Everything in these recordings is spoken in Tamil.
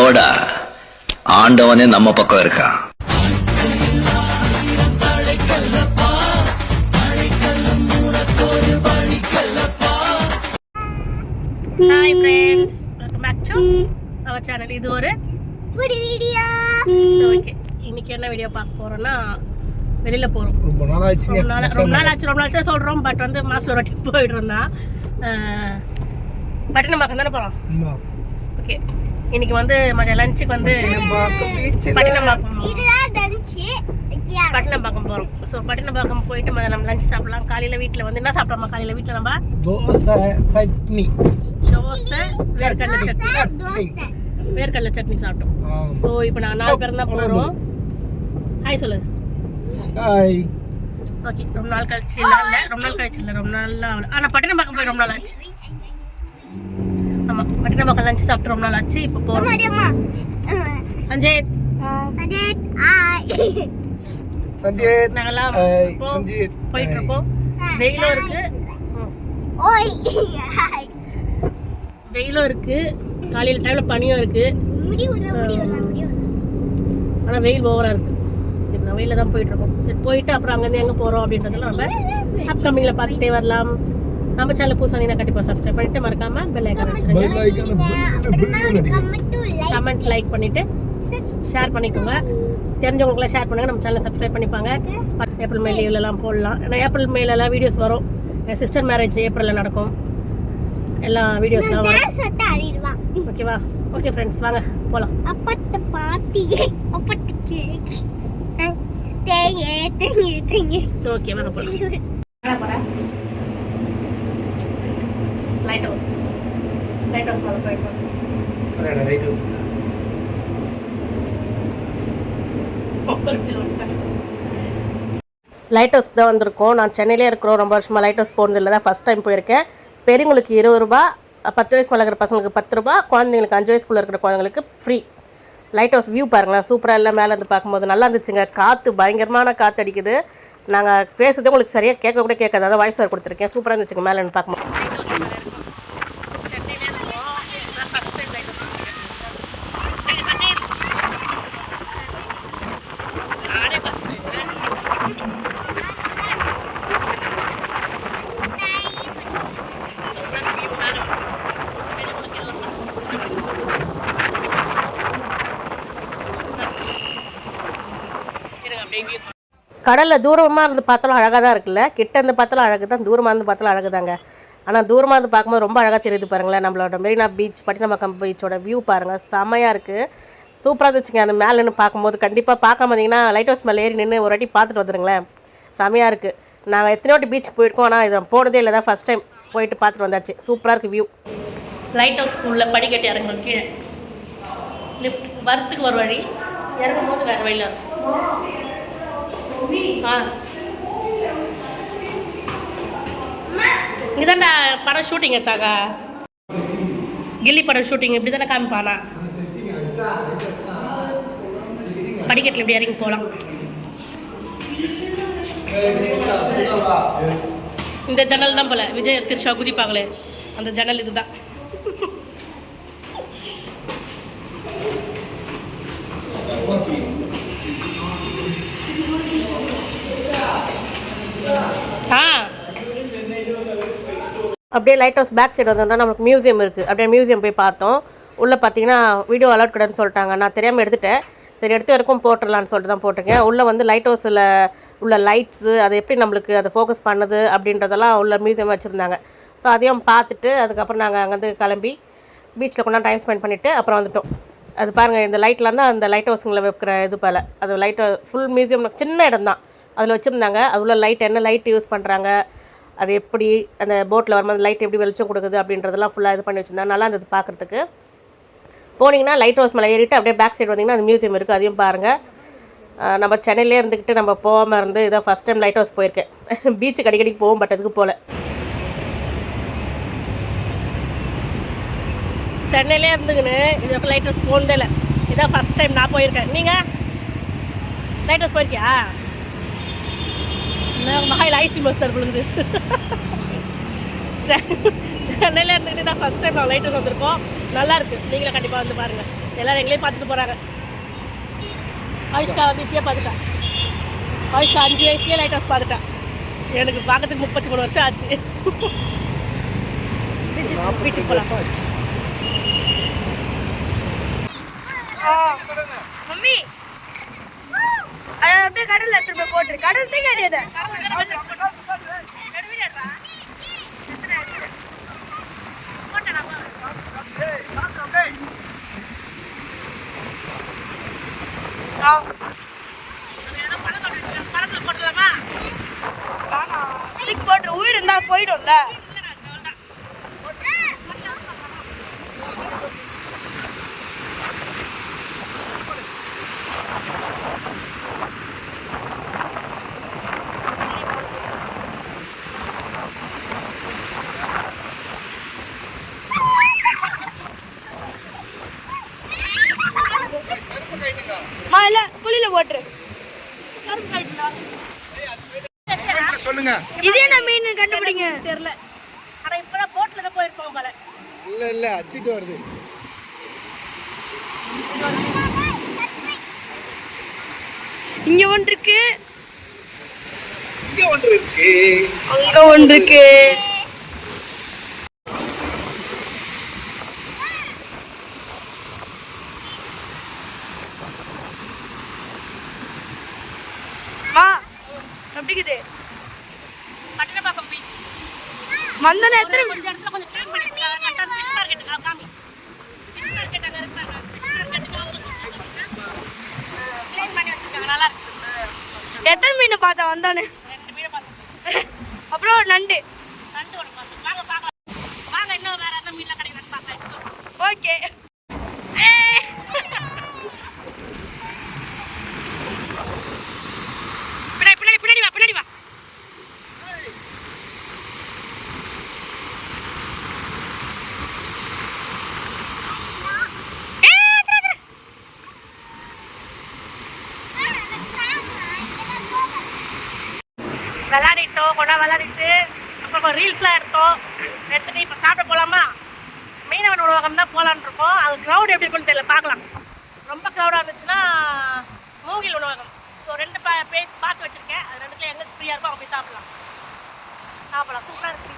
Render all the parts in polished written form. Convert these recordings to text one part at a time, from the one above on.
போடா, ஆண்டவனே நம்ம பக்கம் இருக்கான். Hi friends, welcome back to our channel. இது ஒரு புது வீடியோ. ஸோ ஓகே, இன்னைக்கு என்ன வீடியோ பார்க்க போறோம்னா, வெளியில போறோம். ரொம்ப நாள் ஆச்சு சொல்றோம். பட் வந்து மாசத்துல ஒரு வாட்டி போயிட்டு இருந்தான். பட்டினம்பாக்கம் தானே போறோம். ஓகே, இன்னைக்கு வந்து மதியம் லஞ்சுக்கு வந்து பட்டினம்பாக்கம் போறோம். ஸோ பட்டினம்பாக்கம் போயிட்டு நம்ம லஞ்ச் சாப்பிடலாம். காலையில வீட்டில் வந்து என்ன சாப்பிடலாமா? காலையில வீட்டில் நம்ம தோசை, வேர்க்கடலை சட்னி சாப்பிட்டோம். ஸோ இப்போ நான் 4 பேர் தான் போகிறோம். ஹாய் சொல்லு. ஓகே, ரொம்ப நாள் கழிச்சு இல்லை ரொம்ப நாள் ஆனால் பட்டினம்பாக்கம் போய் ரொம்ப நாள் ஆச்சு. ஆமாம், பட்டினம்பாக்கம் லஞ்ச் சாப்பிட்டு ரொம்ப நாள் ஆச்சு. இப்போ போகிறோம். சஞ்சய் நாங்கெல்லாம் போயிட்டு இருக்கோம். வெயிலும் இருக்கு, காலையில் டைம்ல பனியும் இருக்கு. ஆனால் வெயில் ஓவரா இருக்கு. இப்போ நான் வெயில தான் போயிட்டு இருக்கோம். சரி, போயிட்டு அப்புறம் அங்கேருந்து எங்கே போகிறோம் அப்படின்றதெல்லாம் நம்ம அப்கமிங்கில் பார்த்துட்டே வரலாம். நம்ம சேனல் புதுசாக வந்தீங்கன்னா கண்டிப்பாக சப்ஸ்கிரைப் பண்ணிட்டு மறக்காம பெல் ஐக்கான் வச்சுருங்க. கமெண்ட் லைக் பண்ணிட்டு ஷேர் பண்ணிக்கோங்க. தெரிஞ்சவங்களுக்குலாம் ஷேர் பண்ணுங்க. நம்ம சேனலை சப்ஸ்கிரைப் பண்ணிப்பாங்க. ஏப்ரல் மே லீவ்லலாம் போடலாம். ஏன்னா ஏப்ரல் மேலெல்லாம் வீடியோஸ் வரும். என் சிஸ்டர் மேரேஜ் ஏப்ரலில் நடக்கும். எல்லா வீடியோஸ்லாம் வரும். ஓகேவா? ஓகே ஃப்ரெண்ட்ஸ், வாங்க போகலாம். ஓகே, வாங்க போகலாம். லைட் ஹவுஸ் மேலே போயிட்டோம். லைட் ஹவுஸ் தான் வந்திருக்கோம். நான் சென்னையிலே இருக்கிறோம். ரொம்ப வருஷமாக லைட் ஹவுஸ் போனதில்லை, தான் ஃபஸ்ட் டைம் போயிருக்கேன். பெரியவங்களுக்கு 20 ரூபா, 10 வயசு மேலே இருக்கிற பசங்களுக்கு 10 ரூபா, குழந்தைங்களுக்கு 5 வயசுக்குள்ளே இருக்கிற குழந்தைங்களுக்கு ஃப்ரீ. லைட் ஹவுஸ் வியூ பாருங்களேன், சூப்பராக இல்லை. மேலே இருந்து பார்க்கும்போது நல்லா இருந்துச்சுங்க. காற்று பயங்கரமான காற்று அடிக்குது. நாங்கள் பேசுறது உங்களுக்கு சரியாக கேட்க கூட கேட்காது. அதான் வாய்ஸ் ஓவர் கொடுத்துருக்கேன். சூப்பராக இருந்துச்சுங்க மேலே இருந்து பார்க்கும்போது. கடலில் தூரமாக இருந்து பார்த்தாலும் அழகாக தான் இருக்குல்ல. கிட்ட இருந்து பார்த்தாலும் அழகு தான், தூரமாக இருந்து பார்த்தாலும் அழகு தாங்க. ஆனால் தூரமாக இருந்து பார்க்கும்போது ரொம்ப அழகாக தெரியுது பாருங்களேன். நம்மளோட மெரினா பீச், பட்டினம்பாக்கம் பீச்சோட வியூ பாருங்கள், செம்மையாக இருக்குது. சூப்பராக இருந்துச்சுங்க. அந்த மேலே நின்று பார்க்கும்போது கண்டிப்பாக பார்க்காம வந்தீங்கன்னா லைட் ஹவுஸ் மேலே ஏறி நின்று ஒரு வாட்டி பார்த்துட்டு வந்துடுங்களேன். செம்மையாக இருக்குது. நாங்கள் எத்தனை வாட்டி பீச்சுக்கு போயிருக்கோம், ஆனால் இதை போனதே இல்லை, தான் ஃபஸ்ட் டைம் போயிட்டு பார்த்துட்டு வந்தாச்சு. சூப்பராக இருக்குது வியூ. லைட் ஹவுஸ் உள்ள படிக்கட்டு இறங்கணும். கீழே லிஃப்ட் வரத்துக்கு ஒரு வழி, இறங்கும் போது வேறு வழியில். இதாண்டா படம் ஷூட்டிங் எடுத்தாங்க, கில்லி படம் ஷூட்டிங். இப்படி தானே காமிப்பானா? படிக்கட்டில் இப்படி இறங்கி போகலாம். இந்த ஜன்னல் தான் போல விஜய் திருஷா குதிப்பாங்களே, அந்த ஜன்னல் இதுதான். அப்படியே லைட் ஹவுஸ் பேக் சைடு வந்தோம்னா நமக்கு மியூசியம் இருக்குது. அப்படியே மியூசியம் போய் பார்த்தோம். உள்ளே பார்த்தீங்கன்னா வீடியோ அலோட் கிடையாதுன்னு சொல்லிட்டாங்க. நான் தெரியாமல் எடுத்துட்டேன். சரி, எடுத்து வரைக்கும் போட்டுடலான்னு சொல்லிட்டு தான் போட்டிருக்கேன். உள்ளே வந்து லைட் ஹவுஸில் உள்ள லைட்ஸு, அது எப்படி நம்மளுக்கு அதை ஃபோக்கஸ் பண்ணுது அப்படின்றதெல்லாம் உள்ள மியூசியம் வச்சுருந்தாங்க. ஸோ அதையும் பார்த்துட்டு அதுக்கப்புறம் நாங்கள் அங்கேருந்து கிளம்பி பீச்சில் கொண்டா டைம் ஸ்பெண்ட் பண்ணிவிட்டு அப்புறம் வந்துவிட்டோம். அது பாருங்கள், இந்த லைட்லாம் தான் அந்த லைட் ஹவுஸுங்களை வைக்கிற இது போல். அது லைட் ஃபுல் மியூசியம், சின்ன இடம் தான், அதில் வச்சுருந்தாங்க. அது உள்ள லைட், என்ன லைட் யூஸ் பண்ணுறாங்க, அது எப்படி அந்த போட்டில் வரும்போது லைட் எப்படி வெளிச்சம் கொடுக்குது அப்படின்றதெல்லாம் ஃபுல்லாக இது பண்ணி வச்சுருந்தாங்க. நல்லா இருந்தது பார்க்குறதுக்கு. போனீங்கன்னா லைட் ஹவுஸ் மேலே ஏறிட்டு அப்படியே பேக் சைடு வந்தீங்கன்னா அந்த மியூசியம் இருக்குது, அதையும் பாருங்கள். நம்ம சென்னையிலே இருந்துக்கிட்டு நம்ம போகாமல் இருந்து இதான் ஃபஸ்ட் டைம் லைட் ஹவுஸ் போயிருக்கேன். பீச்சுக்கு அடிக்கடி போவோம், பட் அதுக்கு போகல. சென்னையிலே இருந்துக்குன்னு இது லைட் ஹவுஸ் போனதே இல்லை. இதான் ஃபஸ்ட் டைம் நான் போயிருக்கேன். நீங்கள் லைட் ஹவுஸ் போயிருக்கியா? மகாயில் ஐசி மஸ்டர் விழுங்குது. சென்னையில் இருந்துக்கிட்டு தான் ஃபஸ்ட் டைம் நாங்கள் லைட் ஹவுஸ் வந்திருக்கோம். நல்லாயிருக்கு, நீங்களும் கண்டிப்பாக வந்து பாருங்கள். எல்லோரும் எங்களையும் பார்த்துட்டு போகிறாங்க. ஆயுஷ்கா வந்து இப்பயே பார்த்துட்டேன். ஆயுஷ்கா 5 வயசுலேயே லைட் ஹவுஸ் பார்த்துட்டேன். எனக்கு பார்க்கறதுக்கு 33 வருஷம் ஆச்சு. பீச்சுக்கு போகலாம். மம்மி அதை அப்படியே கடலில் எடுத்துட்டு போய் போட்டுரு. கடல் தூக்கி அடியாத. போட்டு உயிர் இருந்தா போயிடும்ல. இல்ல குளியில போட்டுரு. சொல்லுங்க. இது என்ன மீன் கண்டுபிடிங்க. தெரியல. ஆனா இப்பதான் போட்ல தான் போயிருக்கோம் போல. இல்ல அச்சிட்டு வருது. இங்க ஒன்று இருக்கு. இங்க ஒன்று இருக்கு. அங்க ஒன்று இருக்கு. எப்படிக்குது பட்டணப்பாக்கம் பீச் மந்தன எத்தனை கொஞ்சம் இடத்துல கொஞ்சம் க்ளீன் பண்ணிருக்காங்க. கரெக்டா ஃபிஷ் மார்க்கெட் காமி. ஃபிஷ் மார்க்கெட் அங்க இருக்காங்க. ஃபிஷ் மார்க்கெட்டுக்கு க்ளீன் பண்ணி வச்சிருக்காங்க. நல்லா இருக்கு. எத்தனை மீன் பார்த்தா வந்தானே? 2 மீன் பார்த்தோம். அப்புறம் நண்டு ஒன்று பார்த்தோம். வாங்க பார்க்கலாம். வாங்க இன்னும் வேற என்ன மீன்லாம் கிடைக்குதுன்னு பார்க்கலாம். ஓகே. பின்னாடி வா. விளையாடிட்டோம், கொண்டா விளையாடிட்டு அப்புறம் ரீல்ஸ்லாம் எடுத்துட்டு இப்போ சாப்பிட போகலாமா? மீனவன் உணவகம் தான் போகலான்னு இருக்கோம். அது க்ரௌட் எப்படி இருக்குன்னு தெரியல, பார்க்கலாம். ரொம்ப க்ரௌடாக இருந்துச்சுன்னா மூங்கில் உணவகம். ஸோ 2 பேஸ் பார்த்து வச்சுருக்கேன். அது 2த்துல எங்கே ஃப்ரீயாக இருக்கோ அவங்க போய் சாப்பிடலாம். சூப்பராக இருக்கு.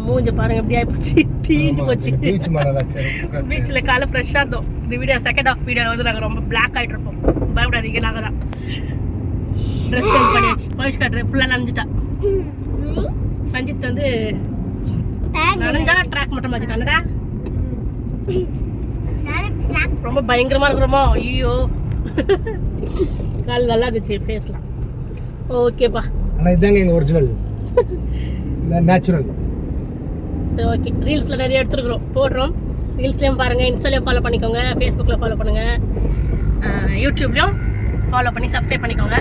மூஞ்ச பாருங்க எப்படி ஆயிப்போச்சு, தீஞ்சு போச்சு. பீச்சில் காலை ஃப்ரெஷ்ஷாக இருந்தோம். இந்த வீடியோ செகண்ட் ஆஃப் வீடியோ வந்து நாங்கள் ரொம்ப பிளாக் ஆகிட்டு இருப்போம். பயப்படாதீங்க, நாங்கள் தான் ட்ரெஸ் சேஞ்ச் பண்ணியாச்சு. பவிஷ்கா ட்ரெஸ் ஃபுல்லாக நனைஞ்சிட்டா. சஞ்சித் வந்து நனைஞ்சா ட்ராக் மட்டும் மாற்றிட்டாங்கடா. ரொம்ப பயங்கரமாக இருக்கிறோமோ. ஐயோ கால் நல்லா இருந்துச்சு ஃபேஸ்லாம். ஓகேப்பா. ஆனால் இதாங்க எங்கள் ஒரிஜினல் நேச்சுரல். சரி ஓகே. ரீல்ஸில் நிறைய எடுத்துருக்குறோம், போடுறோம். ரீல்ஸ்லேயும் பாருங்கள், இன்ஸ்டாலேயும் ஃபாலோ பண்ணிக்கோங்க, ஃபேஸ்புக்கில் ஃபாலோ பண்ணுங்கள், யூடியூப்லேயும் ஃபாலோ பண்ணி சப்ஸ்கிரைப் பண்ணிக்கோங்க.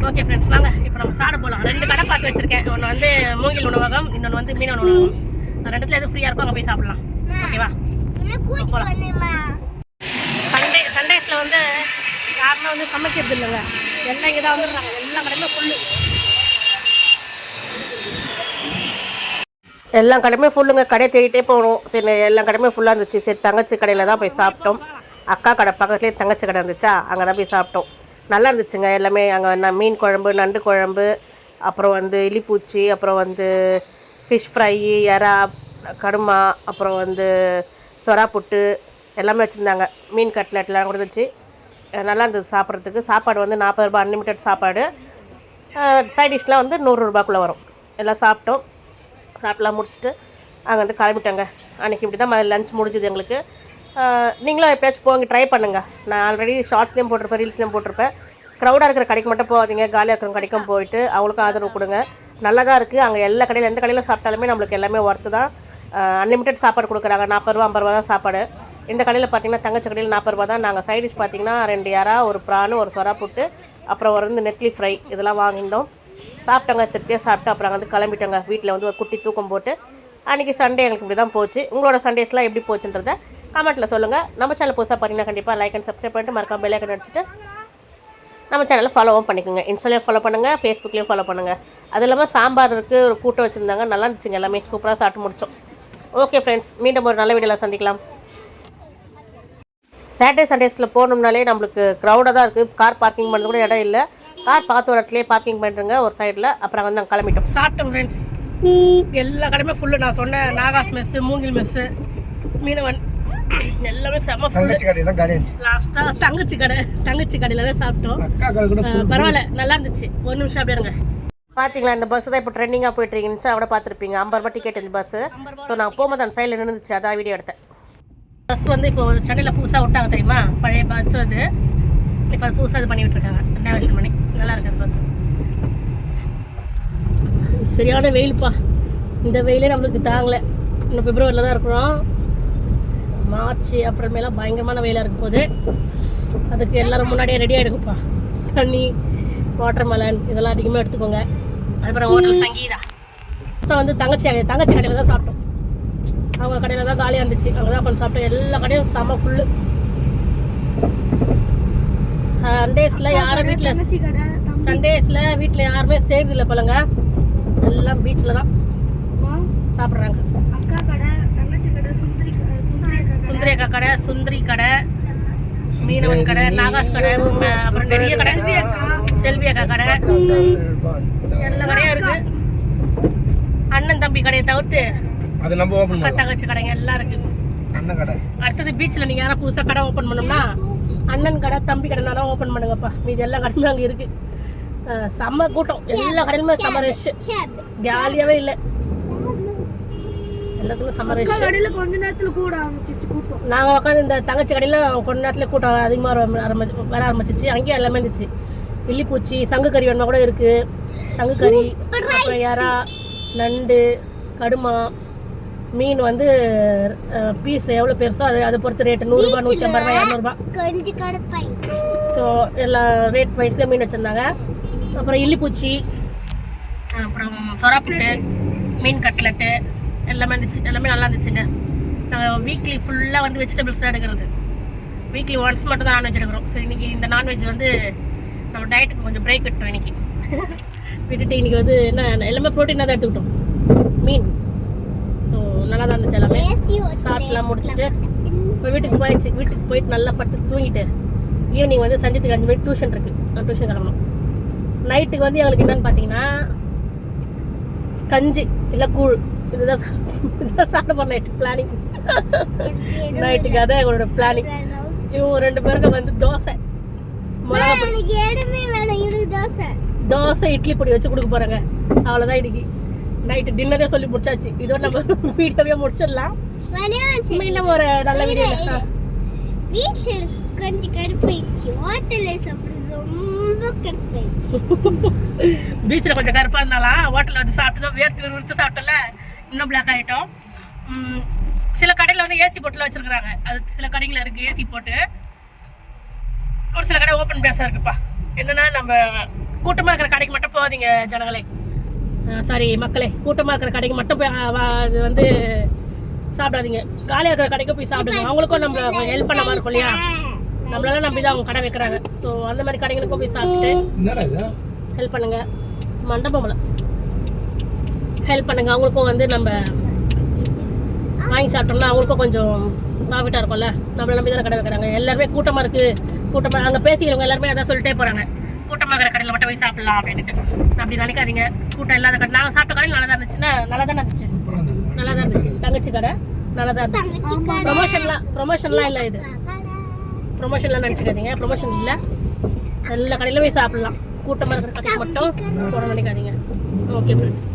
ஓகே ஃப்ரெண்ட்ஸ், வாங்க இப்போ நம்ம சாப்பிட போகலாம். 2 கடை பார்த்து வச்சுருக்கேன். ஒன்று வந்து மூங்கில் உணவகம், இன்னொன்று வந்து மீனவன் உணவகம். 2த்துல எது ஃப்ரீயாக இருக்கும் அங்கே போய் சாப்பிடலாம். ஓகேவா? போகலாம். சண்டேஸில் வந்து யாருமே வந்து சமைக்கிறது இல்லைங்க. எல்லாம் இங்கே தான் வந்துடுறாங்க. எல்லா கடையுமே ஃபுல்லு. எல்லா கடையுமே ஃபுல்லுங்க. கடையை தேடிட்டே போகணும். சரி, எல்லா கடையுமே ஃபுல்லாக இருந்துச்சு. சரி, தங்கச்சி கடையில் தான் போய் சாப்பிட்டோம். அக்கா கடை பக்கத்துலேயே தங்கச்சி கடை இருந்துச்சா, அங்கே தான் போய் சாப்பிட்டோம். நல்லா இருந்துச்சுங்க எல்லாமே. அங்கே மீன் குழம்பு, நண்டு குழம்பு, அப்புறம் வந்து இலிப்பூச்சி, அப்புறம் வந்து ஃபிஷ் ஃப்ரை, எறா, கடுமா, அப்புறம் வந்து சொரா புட்டு எல்லாமே வச்சுருந்தாங்க. மீன் கட்லெட்லாம் கொடுத்துச்சு. நல்லா இருந்தது சாப்பிட்றதுக்கு. சாப்பாடு வந்து 40 ரூபாய் அன்லிமிட்டட் சாப்பாடு. சைட் டிஷ்லாம் வந்து 100 ரூபாய்க்குள்ளே வரும். எல்லாம் சாப்பிட்டோம். சாப்பிட்லாம் முடிச்சுட்டு அங்கே வந்து கிளம்பிட்டாங்க. அன்றைக்கி இப்படி தான் லஞ்ச் முடிஞ்சுது எங்களுக்கு. நீங்களும் எப்பயாச்சும் போங்க, ட்ரை பண்ணுங்கள். நான் ஆல்ரெடி ஷார்ட்ஸ்லேயும் போட்டிருப்பேன், ரீல்ஸ்லேயும் போட்டிருப்பேன். க்ரௌடாக இருக்கிற கடைக்கு மட்டும் போகாதீங்க, காலியாக இருக்கிற கடைக்கும் போயிட்டு அவங்களுக்கும் ஆதரவு கொடுங்க. நல்லா தான் இருக்குது. அங்கே எல்லா கடையில் எந்த கடையில் சாப்பிட்டாலுமே நம்மளுக்கு எல்லாமே ஒர்த்து தான். அன்லிமிட்டட் சாப்பாடு கொடுக்குறாங்க. 40 ரூபா 50 ரூபா தான் சாப்பாடு. இந்த கடையில் பார்த்தீங்கன்னா தங்கச்சி கடையில் 40 ரூபா தான். நாங்கள் சைட் டிஷ் பார்த்தீங்கன்னா 2 எறா, ஒரு ப்ரானு, ஒரு சொரா புட்டு, அப்புறம் வந்து நெத்திலி ஃப்ரை இதெல்லாம் வாங்கியிருந்தோம். சாப்பிட்டாங்க, திருப்தியாக சாப்பிட்டு அப்புறம் வந்து கிளம்பிட்டாங்க. வீட்டில் வந்து ஒரு குட்டி தூக்கம் போட்டு அன்றைக்கி சண்டே எங்களுக்கு இப்படி தான் போச்சு. உங்களோட சண்டேஸ்லாம் எப்படி போச்சுன்றதை கமெண்ட்டில் சொல்லுங்கள். நம்ம சேனல் புதுசாக பார்த்தீங்கன்னா கண்டிப்பாக லைக் அண்ட் சப்ஸ்கிரைப் பண்ணிட்டு மறக்காம பெல் ஐக்கன் அடிச்சுட்டு நம்ம சேனலில் ஃபாலோவும் பண்ணிக்கோங்க. இன்ஸ்டாலையும் ஃபாலோ பண்ணுங்கள், ஃபேஸ்புக்லேயும் ஃபாலோ பண்ணுங்கள். அது இல்லாமல் சாம்பார் இருக்குது, ஒரு கூட்டம் வச்சுருந்தாங்க, நல்லா இருந்துச்சுங்க. எல்லாமே சூப்பராக சாப்பிட்டு முடித்தோம். ஓகே ஃப்ரெண்ட்ஸ், மீண்டும் ஒரு நல்ல வீடியோவில் சந்திக்கலாம். சாட்டர்டே சண்டேஸில் போகணும்னாலே நம்மளுக்கு க்ரௌடாக தான் இருக்குது. கார் பார்க்கிங் பண்ணுறது கூட இடம் இல்லை. கார் பார்த்து ஒரு இடத்துலேயே பார்க்கிங் பண்ணுறங்க ஒரு சைடில். அப்புறம் வந்து நாங்கள் கிளம்பிட்டோம். சாப்பிட்டோம் ஃப்ரெண்ட்ஸ். எல்லா கடையுமே ஃபுல்லு. நான் சொன்னேன் நாகாஸ் மெஸ்ஸு, மூங்கில் மெஸ்ஸு, மீனவன் எல்லாமே செம்ம ஃபுல்லு. லாஸ்ட்டாக தங்கச்சி கடையில் தான் சாப்பிட்டோம். பரவாயில்ல, நல்லா இருந்துச்சு. ஒரு நிமிஷம் அப்படியே இருங்க. பார்த்தீங்களா, இந்த பஸ் தான் இப்போ ட்ரெண்டிங்காக போயிட்டுருக்கு. இன்ஸ்டாவோட பார்த்துருப்பீங்க. 50 ரூபா டிக்கெட் இந்த பஸ்ஸு. ஸோ நான் போகும்போது அந்த சைடில் நின்றுச்சு, அதான் வீடியோ எடுத்தேன். பஸ் வந்து இப்போ சென்னையில் புதுசாக விட்டாங்க தெரியுமா, பழைய பஸ் அது. இப்போ அது புதுசாக இது பண்ணி விட்டுருக்காங்க, ரெனோவேஷன் பண்ணி. நல்லா இருக்குது அந்த பஸ். சரியான வெயில்ப்பா. இந்த வெயிலே நம்மளுக்கு தாங்கலை. இன்னும் பிப்ரவரியில் தான் இருக்கிறோம். மார்ச் அப்புறமேலாம் பயங்கரமான வெயிலாக இருக்கும் போது அதுக்கு எல்லோரும் முன்னாடியே ரெடி ஆகிடுங்கப்பா. தண்ணி, வாட்டர் மெலன் இதெல்லாம் அதிகமாக எடுத்துக்கோங்க. அதுக்கப்புறம் ஹோட்டல் சங்கீதா ஃபஸ்ட்டு வந்து தங்கச்சி கடையில் தான் சாப்பிட்டோம். அவங்க கடையில் தான் காலியாக இருந்துச்சு. அங்கே தான் கொஞ்சம் சாப்பிட்டோம். எல்லா கடையும் செம்ம ஃபுல்லு. சண்டேஸில் யாரும் வீட்டில் யாருமே சேர்றதில்லை போலங்க. எல்லாம் பீச்சில் தான் சாப்பிட்றாங்க. சுந்தரி அக்கா கடை, சுந்தரி கடை, மீனவன் கடை, நாகாஸ் கடை, அப்புறம் நிறைய கடை, செல்வி அக்கா கடை, எல்லா கடையும் இருக்கு. அண்ணன் தம்பி கடையை தவிர்த்து தங்கச்சி கடைங்க எல்லாம் இருக்கு. அடுத்தது பீச்சில் நீங்கள் யாரும் புதுசாக கடை ஓப்பன் பண்ணோம்னா அண்ணன் கடை, தம்பி கடைனாலும் ஓப்பன் பண்ணுங்கப்பா. மீது எல்லா கடையுமே அங்கே இருக்கு. செம்ம கூட்டம். எல்லா கடையிலுமே செம்ம ரஷ். ஜாலியாகவே இல்லை. எல்லாத்துக்கும் செம்ம ரஷ். கொஞ்ச நேரத்தில் கூட ஆரம்பிச்சிச்சு கூட்டம். நாங்கள் உட்காந்து இந்த தங்கச்சி கடையில் கொஞ்ச நேரத்தில் கூட்டம் அதிகமாக வர ஆரம்பிச்சிச்சு. அங்கேயும் எல்லாமே இருந்துச்சு. வில்லிப்பூச்சி, சங்கு கறி வேணுமா கூட இருக்குது. சங்கு கறி, அப்புறம் எறா, நண்டு, கடுமா, மீன் வந்து பீஸ் எவ்வளோ பெருசோ அதை பொறுத்த ரேட்டு. 100 ரூபா, 150 ரூபா, 200 ரூபா. ஸோ எல்லா ரேட் வைஸில் மீன் வச்சுருந்தாங்க. அப்புறம் இல்லிப்பூச்சி, அப்புறம் சொராப்புட்டு, மீன் கட்லெட்டு எல்லாமே இருந்துச்சு. எல்லாமே நல்லா இருந்துச்சுங்க. நாங்கள் வீக்லி ஃபுல்லாக வந்து வெஜிடபிள்ஸ் தான் எடுக்கிறது. வீக்லி ஒன்ஸ் மட்டும் தான் நான்வெஜ் எடுக்கிறோம். ஸோ இன்றைக்கி இந்த நான்வெஜ் வந்து நம்ம டயட்டுக்கு கொஞ்சம் பிரேக் விட்டுறோம் இன்றைக்கி. விட்டுட்டு இன்றைக்கி வந்து என்ன எல்லாமே ப்ரோட்டீனாக தான் எடுத்துக்கிட்டோம். மீன் ஸோ நல்லா தான் இருந்துச்சு. எல்லாமே சாப்பிட்லாம் முடிச்சுட்டு இப்போ வீட்டுக்கு போயிட்டு நல்லா படுத்து தூங்கிட்டு ஈவினிங் வந்து சஞ்சத்துக்கு 5 மணிக்கு டியூஷன் இருக்குது. நான் டியூஷன் கிளம்பணும். நைட்டுக்கு வந்து எங்களுக்கு என்னென்னு பார்த்தீங்கன்னா கஞ்சி இல்லை கூழ் இதுதான் சாப்பிட போகிற நைட்டு பிளானிங். நைட்டுக்கு அதான் எங்களோட பிளானிங். இவங்க 2 பேருக்கு வந்து தோசை, தோசை இட்லி பொடி வச்சு கொடுக்க போகிறாங்க. அவ்வளோதான் இன்னைக்கு நைட்டு டின்னரே சொல்லி முடிச்சாச்சு. இதோட நம்ம வீடியோவே முடிச்சிடலாம். மீண்டும் ஒரு நல்ல வீடியோ. கொஞ்சம் கருப்பாயிடுச்சு. ஹோட்டலில் சாப்பிட்றது ரொம்ப கருப்பாயிடுச்சு. பீச்சில் கொஞ்சம் கருப்பாக இருந்தாலும் ஹோட்டலில் வந்து சாப்பிட்டு தான் வேர்த்து சாப்பிட்டல இன்னும் பிளாக் ஆகிட்டோம். சில கடையில் வந்து ஏசி போட்டுலாம் வச்சுருக்குறாங்க. அது சில கடைகளில் இருக்குது ஏசி போட்டு. ஒரு சில கடை ஓப்பன் பேஸாக இருக்குப்பா. என்னென்னா நம்ம கூட்டமாக இருக்கிற கடைக்கு மட்டும் போகாதீங்க ஜனங்களே, சாரி மக்களே. கூட்டமாக இருக்கிற கடைக்கு மட்டும் போய் அது வந்து சாப்பிடாதீங்க. காலியாக இருக்கிற கடைக்கு போய் சாப்பிடுங்க. அவங்களுக்கும் நம்ம ஹெல்ப் பண்ண மாதிரி இருக்கும் இல்லையா. நம்மளால நம்பி தான் அவங்க கடை வைக்கிறாங்க. ஸோ அந்த மாதிரி கடைகளுக்கும் போய் சாப்பிட்டு ஹெல்ப் பண்ணுங்க. மண்டபம்ல ஹெல்ப் பண்ணுங்க. அவங்களுக்கும் வந்து நம்ம வாங்கி சாப்பிட்டோம்னா அவங்களுக்கும் கொஞ்சம் ப்ராஃபிட்டாக இருக்கும்ல. நம்மளை நம்பி தானே கடை வைக்கிறாங்க. எல்லாருமே கூட்டமாக இருக்குது, கூட்டமாக அங்கே பேசிக்கிறவங்க எல்லாருமே அதான் சொல்லிட்டே போகிறாங்க. கூட்டமாக இருக்கிற கடையில் மட்டும் போய் சாப்பிடலாம் அப்படின்ட்டு. அப்படி நினைக்காதீங்க. கூட்டம் இல்லாத கடை நாங்கள் சாப்பிட்ட கடையில் நல்லா தான் இருந்துச்சுன்னா நல்லா தான் இருந்துச்சு. தங்கச்சி கடை நல்லா தான் இருந்துச்சு. ப்ரொமோஷன்லாம் இல்லை. இது ப்ரொமோஷன்லாம் நினச்சிக்காதீங்க. ப்ரொமோஷன் இல்லை. எல்லா கடையிலும் போய் சாப்பிடலாம். கூட்டமாக இருக்கிற கடைக்கு மட்டும் போட நினைக்காதீங்க. Okay friends.